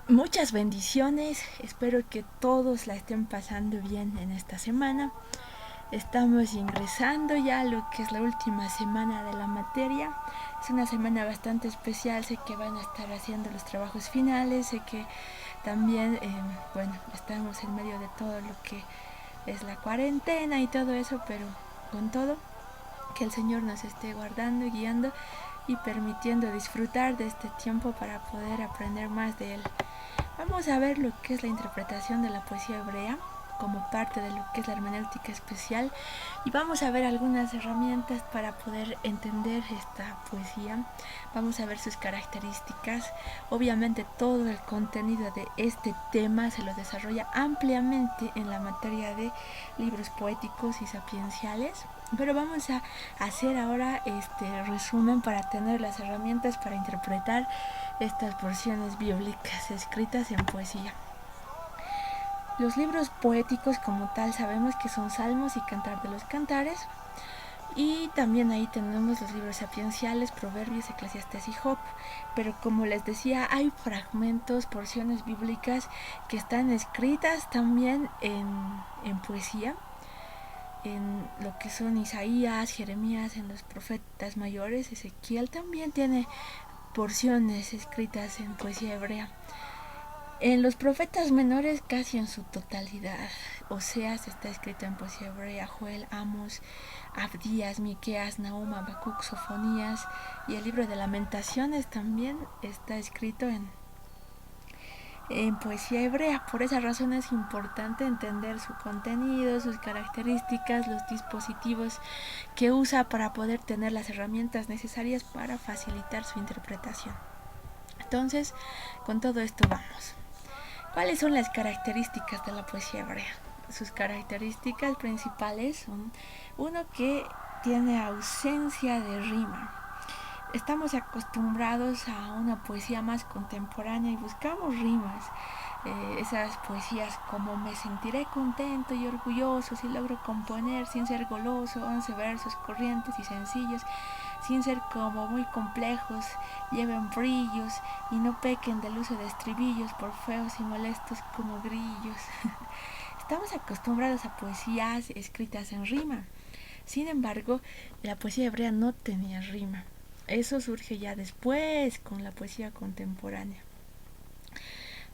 Muchas bendiciones, espero que todos la estén pasando bien en esta semana. Estamos ingresando ya a lo que es la última semana de la materia. Es una semana bastante especial, sé que van a estar haciendo los trabajos finales, sé que también, estamos en medio de todo lo que es la cuarentena y todo eso, pero con todo, que el Señor nos esté guardando, guiando y permitiendo disfrutar de este tiempo para poder aprender más de Él. Vamos a ver lo que es la interpretación de la poesía hebrea como parte de lo que es la hermenéutica especial y vamos a ver algunas herramientas para poder entender esta poesía. Vamos a ver sus características. Obviamente todo el contenido de este tema se lo desarrolla ampliamente en la materia de libros poéticos y sapienciales, pero vamos a hacer ahora este resumen para tener las herramientas para interpretar estas porciones bíblicas escritas en poesía. Los libros poéticos como tal sabemos que son Salmos y Cantar de los Cantares, y también ahí tenemos los libros sapienciales, Proverbios, Eclesiastés y Job. Pero como les decía, hay fragmentos, porciones bíblicas que están escritas también en poesía, en lo que son Isaías, Jeremías, en los profetas mayores. Ezequiel también tiene porciones escritas en poesía hebrea. En los profetas menores casi en su totalidad. Oseas está escrito en poesía hebrea, Joel, Amos, Abdías, Miqueas, Nahum, Habacuc, Sofonías, y el libro de Lamentaciones también está escrito en poesía hebrea. Por esa razón es importante entender su contenido, sus características, los dispositivos que usa para poder tener las herramientas necesarias para facilitar su interpretación. Entonces, con todo esto vamos. ¿Cuáles son las características de la poesía hebrea? Sus características principales son, uno, que tiene ausencia de rima. Estamos acostumbrados a una poesía más contemporánea y buscamos rimas. Esas poesías como me sentiré contento y orgulloso si logro componer sin ser goloso 11 versos corrientes y sencillos, sin ser como muy complejos, lleven brillos y no pequen del uso de estribillos por feos y molestos como grillos. Estamos acostumbrados a poesías escritas en rima. Sin embargo, la poesía hebrea no tenía rima. Eso surge ya después con la poesía contemporánea.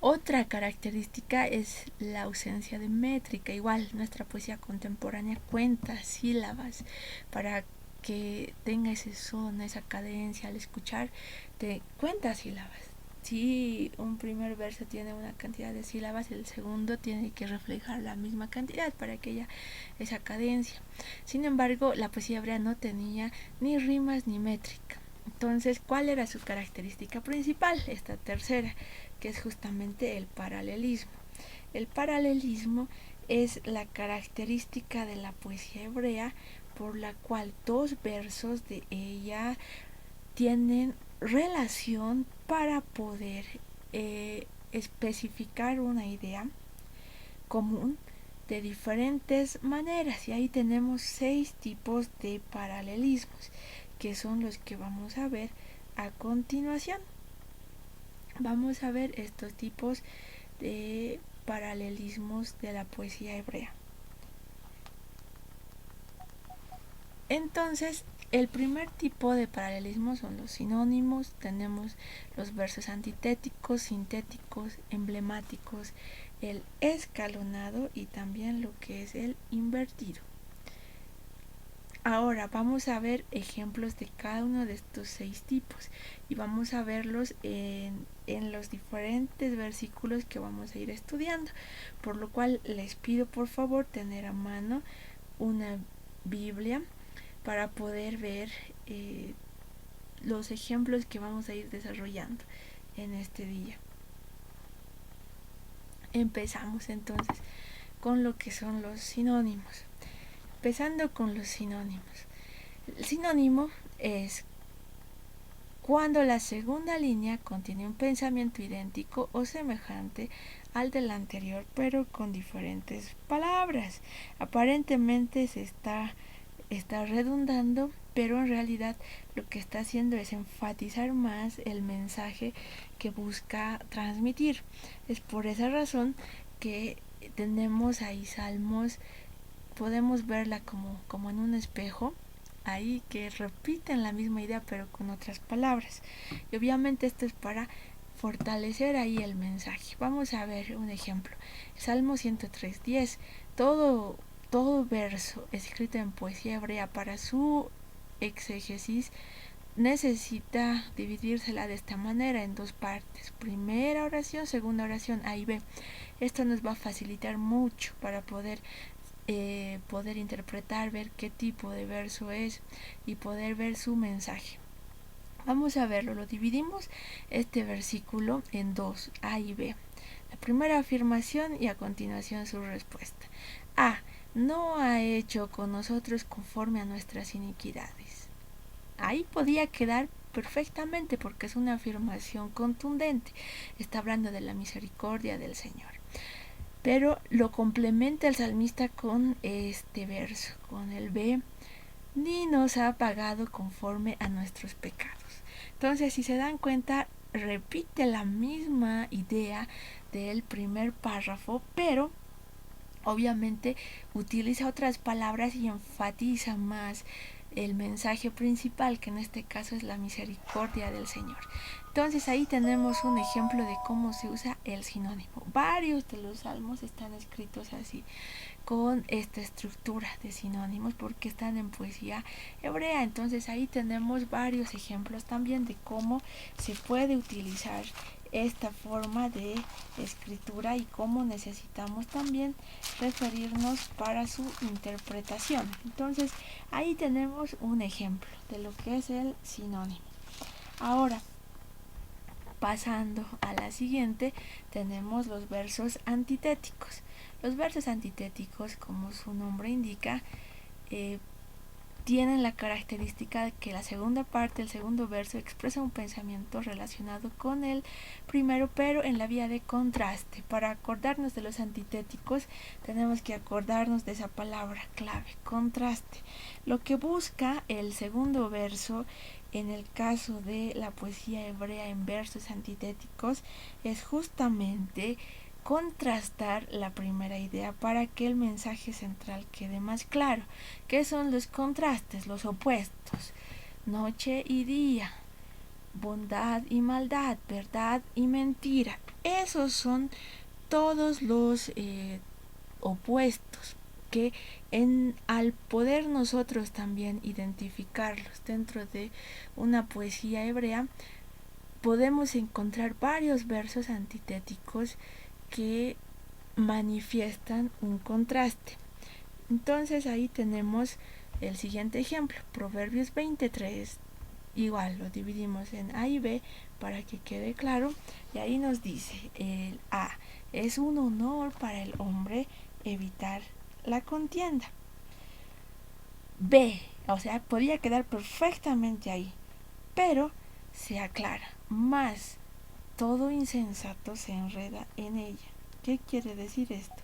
Otra característica es la ausencia de métrica. Igual, nuestra poesía contemporánea cuenta sílabas para que tenga ese son, esa cadencia al escuchar, te cuenta sílabas. Si un primer verso tiene una cantidad de sílabas, el segundo tiene que reflejar la misma cantidad para que haya esa cadencia. Sin embargo, la poesía hebrea no tenía ni rimas ni métrica. Entonces, ¿cuál era su característica principal? Esta tercera, que es justamente el paralelismo. El paralelismo es la característica de la poesía hebrea por la cual dos versos de ella tienen relación para poder especificar una idea común de diferentes maneras. Y ahí tenemos 6 tipos de paralelismos, que son los que vamos a ver a continuación. Vamos a ver estos tipos de paralelismos de la poesía hebrea. Entonces, el primer tipo de paralelismo son los sinónimos. Tenemos los versos antitéticos, sintéticos, emblemáticos, el escalonado y también lo que es el invertido. Ahora vamos a ver ejemplos de cada uno de estos 6 tipos y vamos a verlos en los diferentes versículos que vamos a ir estudiando, por lo cual les pido por favor tener a mano una Biblia para poder ver los ejemplos que vamos a ir desarrollando en este día. Empezamos entonces con lo que son los sinónimos. Empezando con los sinónimos. El sinónimo es cuando la segunda línea contiene un pensamiento idéntico o semejante al del anterior, pero con diferentes palabras. Aparentemente se está redundando, pero en realidad lo que está haciendo es enfatizar más el mensaje que busca transmitir. Es por esa razón que tenemos ahí salmos, podemos verla como en un espejo, ahí que repiten la misma idea pero con otras palabras. Y obviamente esto es para fortalecer ahí el mensaje. Vamos a ver un ejemplo. Salmo 103:10. Todo verso escrito en poesía hebrea para su exégesis necesita dividírsela de esta manera en dos partes. Primera oración, segunda oración, A y B. Esto nos va a facilitar mucho para poder interpretar, ver qué tipo de verso es y poder ver su mensaje. Vamos a verlo, lo dividimos este versículo en dos, A y B. La primera afirmación y a continuación su respuesta. A. No ha hecho con nosotros conforme a nuestras iniquidades. Ahí podía quedar perfectamente porque es una afirmación contundente. Está hablando de la misericordia del Señor. Pero lo complementa el salmista con este verso, con el B, ni nos ha pagado conforme a nuestros pecados. Entonces, si se dan cuenta, repite la misma idea del primer párrafo, pero obviamente utiliza otras palabras y enfatiza más el mensaje principal, que en este caso es la misericordia del Señor. Entonces ahí tenemos un ejemplo de cómo se usa el sinónimo. Varios de los salmos están escritos así, con esta estructura de sinónimos, porque están en poesía hebrea. Entonces ahí tenemos varios ejemplos también de cómo se puede utilizar esta forma de escritura y cómo necesitamos también referirnos para su interpretación. Entonces ahí tenemos un ejemplo de lo que es el sinónimo. Ahora, pasando a la siguiente, tenemos los versos antitéticos. Los versos antitéticos, como su nombre indica, tienen la característica de que la segunda parte, el segundo verso, expresa un pensamiento relacionado con el primero, pero en la vía de contraste. Para acordarnos de los antitéticos, tenemos que acordarnos de esa palabra clave, contraste. Lo que busca el segundo verso, en el caso de la poesía hebrea en versos antitéticos, es justamente contrastar la primera idea para que el mensaje central quede más claro. ¿Qué son los contrastes? Los opuestos. Noche y día, bondad y maldad, verdad y mentira. Esos son todos los opuestos que al poder nosotros también identificarlos dentro de una poesía hebrea, podemos encontrar varios versos antitéticos que manifiestan un contraste. Entonces ahí tenemos el siguiente ejemplo, Proverbios 23. Igual lo dividimos en A y B para que quede claro. Y ahí nos dice el A: es un honor para el hombre evitar la contienda. B, o sea, podría quedar perfectamente ahí, pero se aclara: más todo insensato se enreda en ella. ¿Qué quiere decir esto?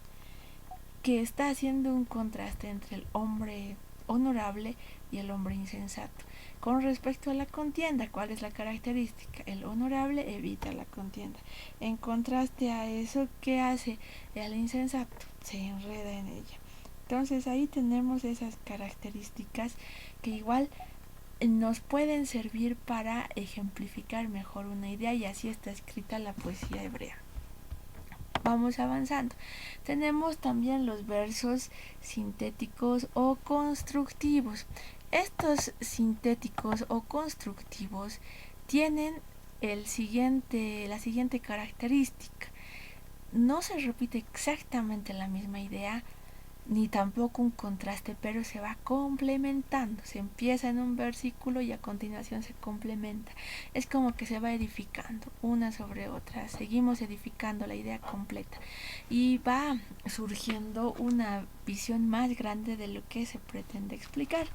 Que está haciendo un contraste entre el hombre honorable y el hombre insensato. Con respecto a la contienda, ¿cuál es la característica? El honorable evita la contienda. En contraste a eso, ¿qué hace el insensato? Se enreda en ella. Entonces ahí tenemos esas características que igual nos pueden servir para ejemplificar mejor una idea, y así está escrita la poesía hebrea. Vamos avanzando. Tenemos también los versos sintéticos o constructivos. Estos sintéticos o constructivos tienen la siguiente característica: no se repite exactamente la misma idea, ni tampoco un contraste, pero se va complementando. Se empieza en un versículo y a continuación se complementa. Es como que se va edificando una sobre otra. Seguimos edificando la idea completa y va surgiendo una visión más grande de lo que se pretende explicar.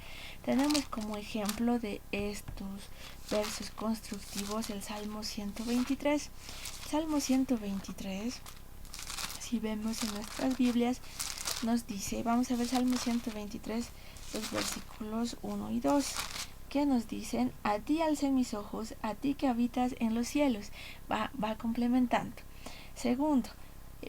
Tenemos como ejemplo de estos versos constructivos el Salmo 123. Salmo 123, si vemos en nuestras Biblias, nos dice, vamos a ver Salmo 123, los versículos 1 y 2. que nos dicen: a ti alcé mis ojos, a ti que habitas en los cielos. Va complementando. Segundo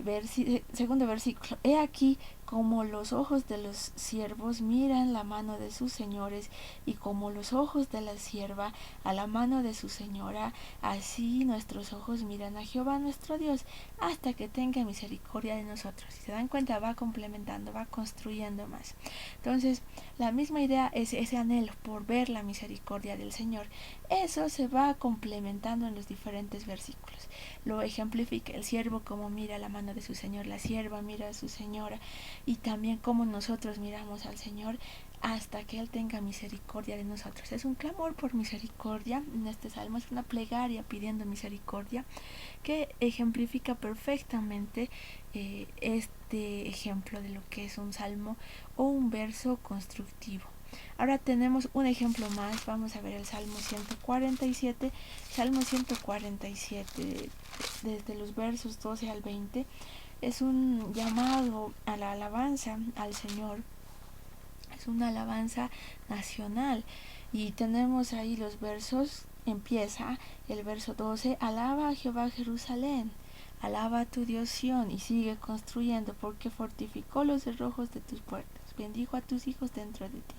versículo: he aquí como los ojos de los siervos miran la mano de sus señores, y como los ojos de la sierva a la mano de su señora, así nuestros ojos miran a Jehová nuestro Dios, hasta que tenga misericordia de nosotros. Si se dan cuenta, va complementando, va construyendo más. Entonces, la misma idea es ese anhelo por ver la misericordia del Señor. Eso se va complementando en los diferentes versículos. Lo ejemplifica el siervo como mira la mano de su señor, la sierva mira a su señora, y también como nosotros miramos al Señor hasta que Él tenga misericordia de nosotros. Es un clamor por misericordia en este salmo, es una plegaria pidiendo misericordia que ejemplifica perfectamente este ejemplo de lo que es un salmo o un verso constructivo. Ahora tenemos un ejemplo más. Vamos a ver el Salmo 147. Salmo 147, desde los versos 12 al 20, es un llamado a la alabanza al Señor. Es una alabanza nacional. Y tenemos ahí los versos. Empieza el verso 12: alaba a Jehová Jerusalén, alaba a tu Dios Sión, y sigue construyendo, porque fortificó los cerrojos de tus puertas, bendijo a tus hijos dentro de ti.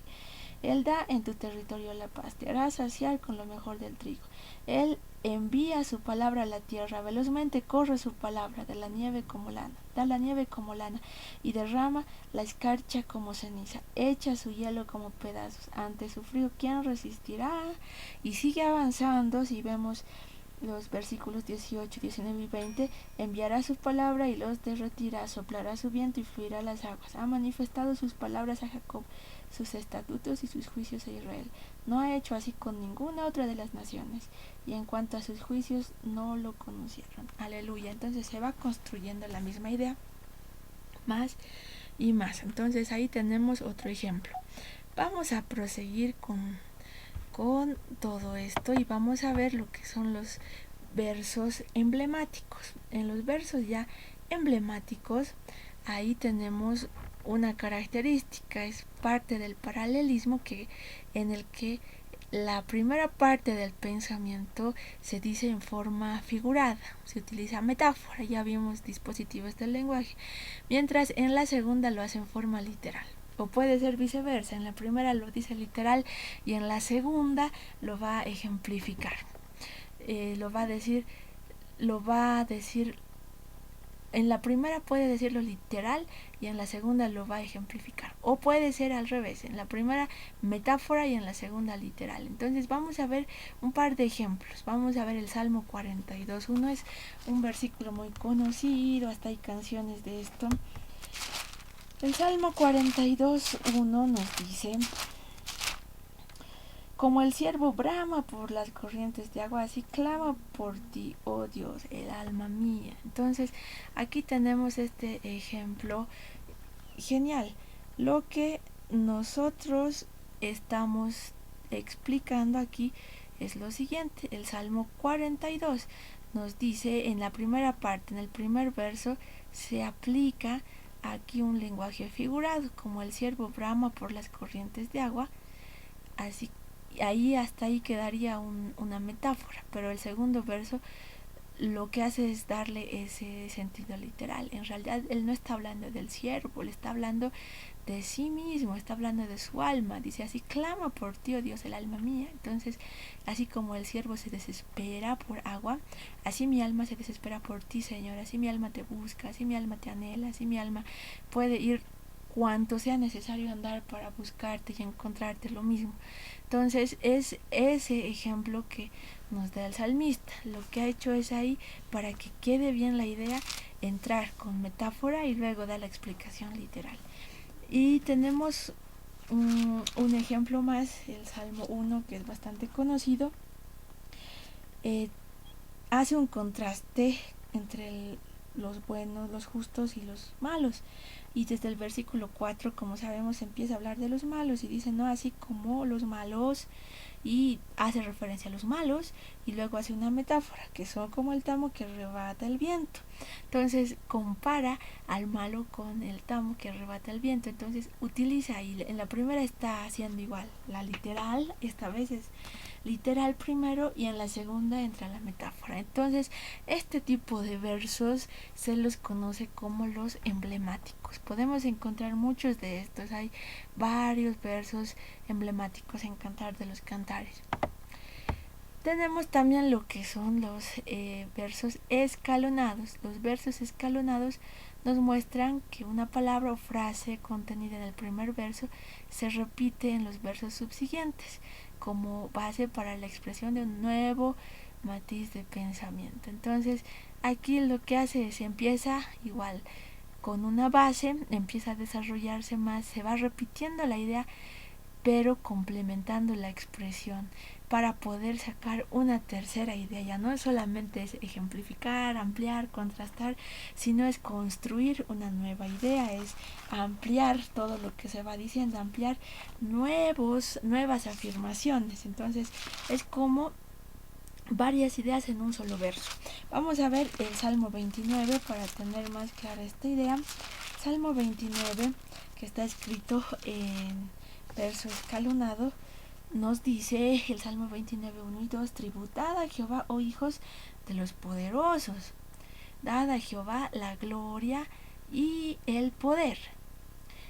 Él da en tu territorio la paz, te hará saciar con lo mejor del trigo. Él envía su palabra a la tierra, velozmente corre su palabra, da la nieve como lana, y derrama la escarcha como ceniza, echa su hielo como pedazos. Ante su frío, ¿quién resistirá? Y sigue avanzando. Si vemos los versículos 18, 19 y 20, enviará su palabra y los derretirá, soplará su viento y fluirá las aguas. Ha manifestado sus palabras a Jacob, sus estatutos y sus juicios a Israel. No ha hecho así con ninguna otra de las naciones, y en cuanto a sus juicios no lo conocieron. Aleluya. Entonces se va construyendo la misma idea más y más. Entonces ahí tenemos otro ejemplo. Vamos a proseguir con todo esto y vamos a ver lo que son los versos emblemáticos. En los versos ya emblemáticos, ahí tenemos una característica, es parte del paralelismo en el que la primera parte del pensamiento se dice en forma figurada, se utiliza metáfora, ya vimos dispositivos del lenguaje, mientras en la segunda lo hace en forma literal. O puede ser viceversa, en la primera lo dice literal y en la segunda lo va a ejemplificar. Lo va a decir, en la primera puede decirlo literal y en la segunda lo va a ejemplificar. O puede ser al revés, en la primera metáfora y en la segunda literal. Entonces vamos a ver un par de ejemplos. Vamos a ver el Salmo 42. Uno es un versículo muy conocido, hasta hay canciones de esto. El Salmo 42:1 nos dice: como el ciervo brama por las corrientes de agua, así clama por ti, oh Dios, el alma mía. Entonces, aquí tenemos este ejemplo genial. Lo que nosotros estamos explicando aquí es lo siguiente. El Salmo 42 nos dice en la primera parte, en el primer verso, se aplica aquí un lenguaje figurado, como el ciervo brama por las corrientes de agua, así ahí hasta ahí quedaría una metáfora, pero el segundo verso lo que hace es darle ese sentido literal. En realidad él no está hablando del ciervo, él está hablando de sí mismo, está hablando de su alma. Dice: así clama por ti, oh Dios, el alma mía. Entonces, así como el ciervo se desespera por agua, así mi alma se desespera por ti, Señor. Así mi alma te busca, así mi alma te anhela, así mi alma puede ir cuanto sea necesario andar para buscarte y encontrarte, lo mismo. Entonces es ese ejemplo que nos da el salmista. Lo que ha hecho es ahí, para que quede bien la idea, entrar con metáfora y luego dar la explicación literal. Y tenemos un ejemplo más, el Salmo 1, que es bastante conocido. Hace un contraste entre los buenos, los justos y los malos. Y desde el versículo 4, como sabemos, empieza a hablar de los malos y dice, no, así como los malos, y hace referencia a los malos, y luego hace una metáfora, que son como el tamo que arrebata el viento. Entonces compara al malo con el tamo que arrebata el viento. Entonces utiliza, y en la primera está haciendo igual, la literal, esta vez es literal primero, y en la segunda entra la metáfora. Entonces este tipo de versos se los conoce como los emblemáticos. Podemos encontrar muchos de estos, hay varios versos emblemáticos en Cantar de los Cantares. Tenemos también lo que son los versos escalonados. Los versos escalonados nos muestran que una palabra o frase contenida en el primer verso se repite en los versos subsiguientes como base para la expresión de un nuevo matiz de pensamiento. Entonces aquí lo que hace es empieza igual con una base, empieza a desarrollarse más, se va repitiendo la idea pero complementando la expresión para poder sacar una tercera idea. Ya no solamente es ejemplificar, ampliar, contrastar, sino es construir una nueva idea, es ampliar todo lo que se va diciendo, ampliar nuevas afirmaciones. Entonces es como varias ideas en un solo verso. Vamos a ver el Salmo 29 para tener más clara esta idea. Salmo 29, que está escrito en verso escalonado, nos dice el Salmo 29, 1 y 2, tributad a Jehová, oh hijos de los poderosos, dad a Jehová la gloria y el poder.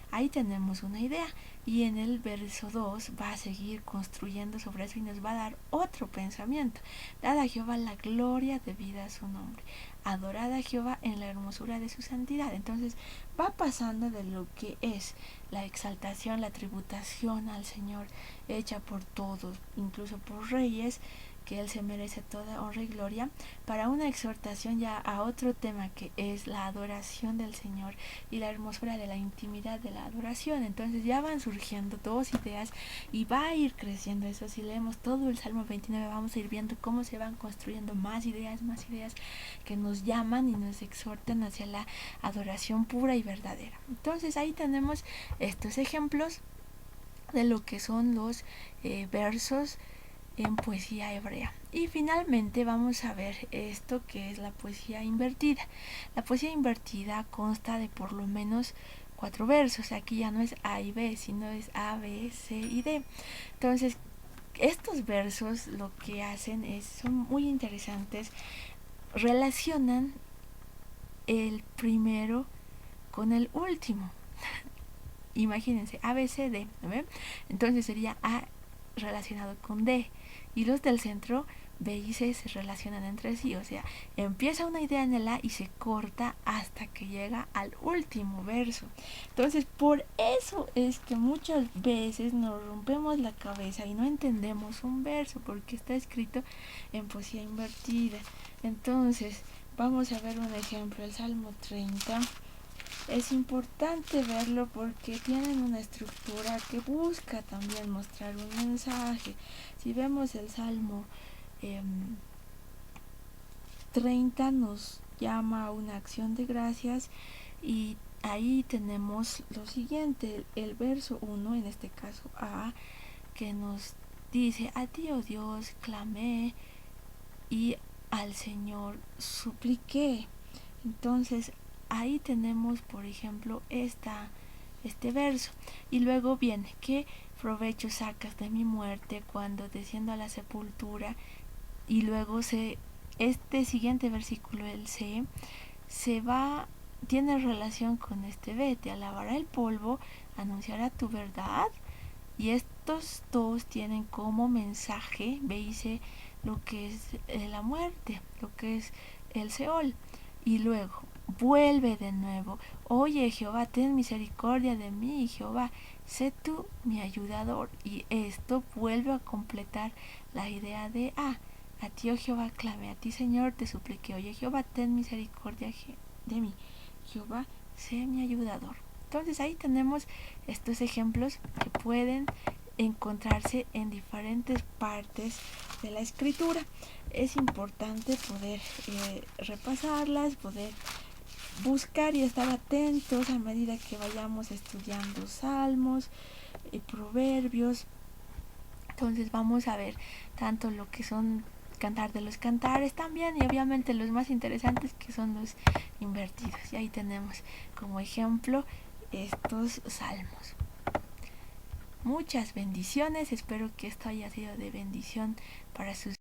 Ahí tenemos una idea, y en el verso 2 va a seguir construyendo sobre eso y nos va a dar otro pensamiento. Dad a Jehová la gloria debida a su nombre, adorad a Jehová en la hermosura de su santidad. Entonces va pasando de lo que es la exaltación, la tributación al Señor hecha por todos, incluso por reyes, que Él se merece toda honra y gloria, para una exhortación ya a otro tema que es la adoración del Señor y la hermosura de la intimidad de la adoración. Entonces ya van surgiendo dos ideas y va a ir creciendo eso. Si leemos todo el Salmo 29 vamos a ir viendo cómo se van construyendo más ideas que nos llaman y nos exhortan hacia la adoración pura y verdadera. Entonces ahí tenemos estos ejemplos de lo que son los versos en poesía hebrea. Y finalmente vamos a ver esto que es la poesía invertida. La poesía invertida consta de por lo menos 4 versos. Aquí ya no es A y B, sino es A, B, C y D. Entonces estos versos lo que hacen son muy interesantes. Relacionan el primero con el último. Imagínense, A, B, C, D, ¿no ven? Entonces sería A relacionado con D, y los del centro B y C se relacionan entre sí, o sea, empieza una idea en el A y se corta hasta que llega al último verso. Entonces por eso es que muchas veces nos rompemos la cabeza y no entendemos un verso porque está escrito en poesía invertida. Entonces vamos a ver un ejemplo, el Salmo 30. Es importante verlo porque tienen una estructura que busca también mostrar un mensaje. Si vemos el Salmo 30 nos llama a una acción de gracias, y ahí tenemos lo siguiente, el verso 1, en este caso A, que nos dice: a ti, oh Dios, clamé y al Señor supliqué. Entonces ahí tenemos, por ejemplo, este verso. Y luego viene: ¿qué provecho sacas de mi muerte cuando desciendo a la sepultura? Y luego este siguiente versículo, el C, tiene relación con este B: te alabará el polvo, anunciará tu verdad. Y estos dos tienen como mensaje, B y C, lo que es la muerte, lo que es el Seol. Y luego vuelve de nuevo: oye Jehová, ten misericordia de mí, Jehová, sé tú mi ayudador. Y esto vuelve a completar la idea de a ti, oh Jehová, clame, a ti, Señor, te supliqué. Oye Jehová, ten misericordia de mí, Jehová, sé mi ayudador. Entonces ahí tenemos estos ejemplos que pueden encontrarse en diferentes partes de la escritura. Es importante poder repasarlas, poder buscar y estar atentos a medida que vayamos estudiando salmos y proverbios. Entonces vamos a ver tanto lo que son cantar de los cantares también, y obviamente los más interesantes, que son los invertidos. Y ahí tenemos como ejemplo estos salmos. Muchas bendiciones, espero que esto haya sido de bendición para sus